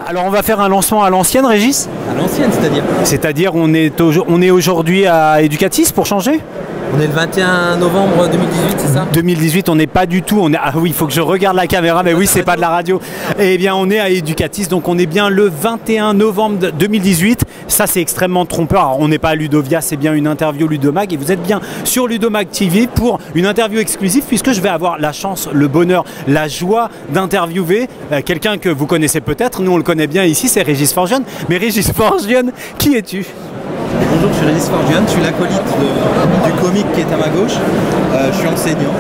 Alors on va faire un lancement à l'ancienne, Régis. À l'ancienne, c'est-à-dire? C'est-à-dire on est aujourd'hui à Educatis pour changer. On est le 21 novembre 2018, c'est ça? 2018, on n'est pas du tout. Ah oui, il faut que je regarde la caméra, mais oui, c'est pas de la radio. Eh bien, on est à Educatis, donc on est bien le 21 novembre 2018. Ça, c'est extrêmement trompeur. Alors, on n'est pas à Ludovia, c'est bien une interview Ludomag. Et vous êtes bien sur Ludomag TV pour une interview exclusive, puisque je vais avoir la chance, le bonheur, la joie d'interviewer quelqu'un que vous connaissez peut-être. Nous, on le connaît bien ici, c'est Régis Forgione. Mais Régis Forgione, qui es-tu? Bonjour, je suis Régis Forgione, je suis l'acolyte du comique qui est à ma gauche. Je suis enseignant,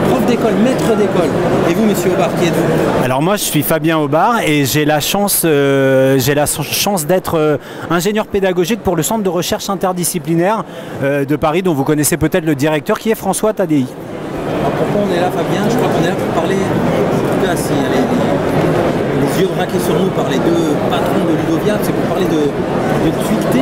prof d'école, maître d'école. Et vous, monsieur Aubard, qui êtes-vous? Alors moi, je suis Fabien Aubard et j'ai la chance d'être ingénieur pédagogique pour le centre de recherche interdisciplinaire de Paris, dont vous connaissez peut-être le directeur, qui est François Tadei. Alors pourquoi on est là, Fabien? Je crois qu'on est là pour parler, en tout cas, si les yeux braqués sur nous par les deux patrons de Ludovia, c'est pour parler de Twicté.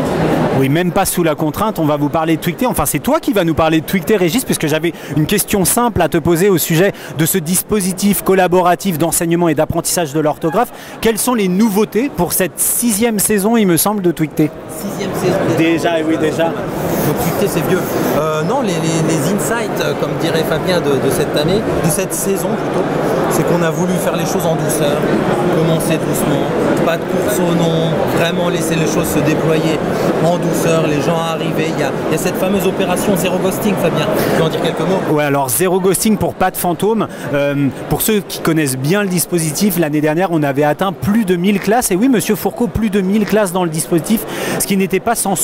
Oui, même pas sous la contrainte, on va vous parler de Twicté. Enfin, c'est toi qui vas nous parler de Twicté, Régis, puisque j'avais une question simple à te poser au sujet de ce dispositif collaboratif d'enseignement et d'apprentissage de l'orthographe. Quelles sont les nouveautés pour cette 6e saison, il me semble, de Twicté? 6e saison. Déjà, oui, déjà. Donc Twicté, c'est vieux. Non, les insights, comme dirait Fabien, de cette année, de cette saison plutôt, c'est qu'on a voulu faire les choses en douceur, commencer doucement, pas de course au nom, vraiment laisser les choses se déployer en douceur, les gens arriver. Il y a cette fameuse opération zéro ghosting, Fabien. Tu peux en dire quelques mots? Ouais, alors zéro ghosting pour pas de fantôme. Pour ceux qui connaissent bien le dispositif, l'année dernière, on avait atteint plus de 1000 classes. Et oui, monsieur Fourcault, plus de 1000 classes dans le dispositif, ce qui n'était pas sans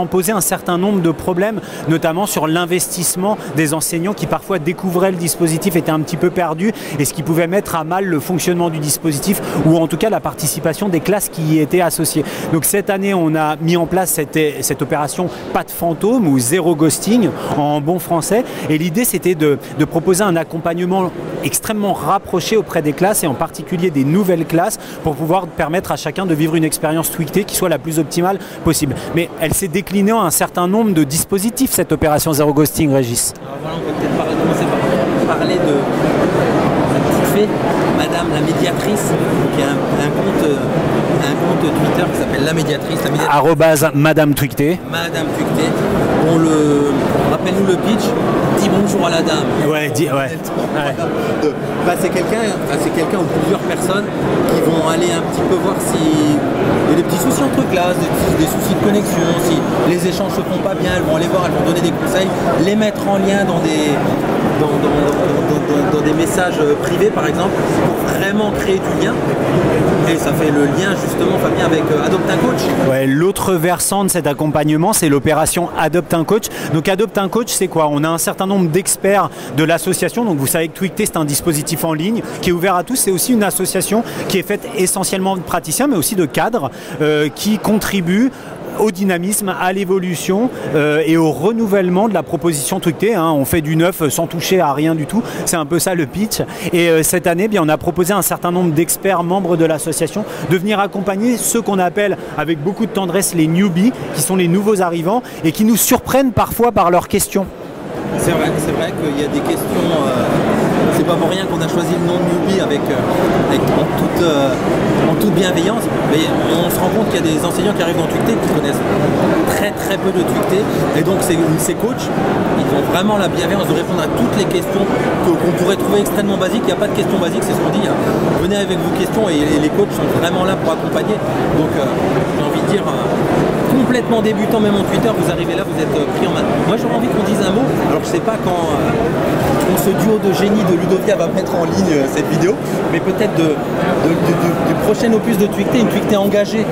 poser un certain nombre de problèmes, notamment sur l'investissement des enseignants qui parfois découvraient le dispositif, étaient un petit peu perdus, et ce qui pouvait mettre à mal le fonctionnement du dispositif, ou en tout cas la participation des classes qui y étaient associées. Donc cette année, on a mis en place cette opération pas de fantôme ou zéro ghosting en bon français, et l'idée c'était de proposer un accompagnement extrêmement rapproché auprès des classes, et en particulier des nouvelles classes, pour pouvoir permettre à chacun de vivre une expérience Twicté qui soit la plus optimale possible. Mais elle s'est déclinée en un certain nombre de dispositifs, cette opération zéro ghosting, Régis. Alors voilà, on peut peut-être commencer par parler de la petite fée, Madame la médiatrice, qui a un compte Twitter qui s'appelle La Médiatrice. @ Madame Twicté. Madame Twicté. Rappelle-nous le pitch. Dis bonjour à la dame. Ouais, C'est quelqu'un ou plusieurs personnes qui vont aller un petit peu voir s'il y a des petits soucis entre classes, des soucis de connexion, si les échanges se font pas bien, elles vont aller voir, elles vont donner des conseils, les mettre en lien dans des messages privés par exemple, pour vraiment créer du lien. Et ça fait le lien justement, Fabien, avec Adopte un coach. Ouais, l'autre versant de cet accompagnement, c'est l'opération Adopte un coach. Donc Adopte un coach, c'est quoi? On a un certain nombre d'experts de l'association. Donc vous savez que Twicté, c'est un dispositif en ligne qui est ouvert à tous. C'est aussi une association qui est faite essentiellement de praticiens, mais aussi de cadres qui contribuent au dynamisme, à l'évolution et au renouvellement de la proposition Twicté. On fait du neuf sans toucher à rien du tout. C'est un peu ça le pitch. Et cette année, bien, on a proposé à un certain nombre d'experts membres de l'association de venir accompagner ceux qu'on appelle avec beaucoup de tendresse les newbies, qui sont les nouveaux arrivants et qui nous surprennent parfois par leurs questions. C'est vrai qu'il y a des questions. C'est pas pour rien qu'on a choisi le nom de newbie en toute bienveillance. Mais on se rend compte qu'il y a des enseignants qui arrivent dans Twicté qui connaissent très peu de Twicté. Et donc ces coachs, ils ont vraiment la bienveillance de répondre à toutes les questions qu'on pourrait trouver extrêmement basiques. Il n'y a pas de questions basiques, c'est ce qu'on dit. Venez avec vos questions et les coachs sont vraiment là pour accompagner. Donc j'ai envie de dire, complètement débutant même en Twitter, vous arrivez là, vous êtes pris en main. Moi j'aurais envie qu'on dise un mot. Alors je sais pas quand ce duo de génie de Ludovia va mettre en ligne cette vidéo, mais peut-être du prochain opus de Twicté, une Twicté engagée.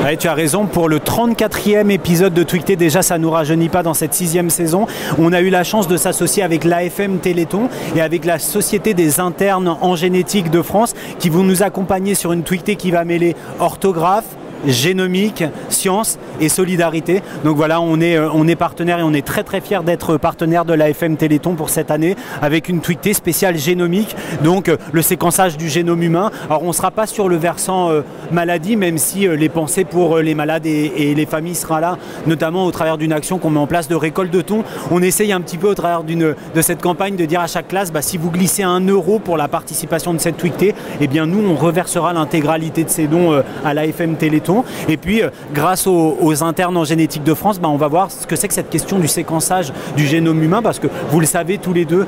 Ouais, tu as raison, pour le 34e épisode de Twicté, déjà ça ne nous rajeunit pas dans cette 6e saison. On a eu la chance de s'associer avec l'AFM Téléthon et avec la Société des internes en génétique de France qui vont nous accompagner sur une Twicté qui va mêler orthographe, génomique, science et solidarité. Donc voilà, on est partenaire et on est très très fiers d'être partenaire de l'AFM Téléthon pour cette année avec une tweetée spéciale génomique, donc le séquençage du génome humain. Alors on ne sera pas sur le versant maladie, même si les pensées pour les malades et les familles sera là, notamment au travers d'une action qu'on met en place de récolte de dons. On essaye un petit peu au travers de cette campagne de dire à chaque classe, si vous glissez 1 euro pour la participation de cette tweetée, eh bien nous on reversera l'intégralité de ces dons à l'AFM Téléthon. Et puis grâce aux internes en génétique de France, on va voir ce que c'est que cette question du séquençage du génome humain, parce que vous le savez tous les deux,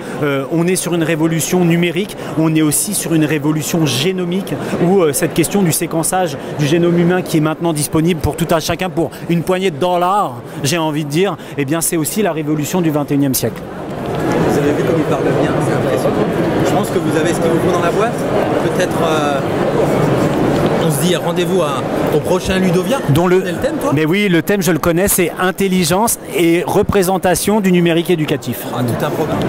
on est sur une révolution numérique, on est aussi sur une révolution génomique où cette question du séquençage du génome humain qui est maintenant disponible pour tout un chacun pour une poignée de dollars, j'ai envie de dire, eh bien c'est aussi la révolution du 21e siècle. Vous avez vu comme il parle bien, c'est impressionnant. Je pense que vous avez ce qu'il vous faut dans la boîte. Peut-être on se dit rendez-vous au prochain Ludovia. Dont le thème, toi? Mais oui, le thème je le connais, c'est intelligence et représentation du numérique éducatif. Tout un programme.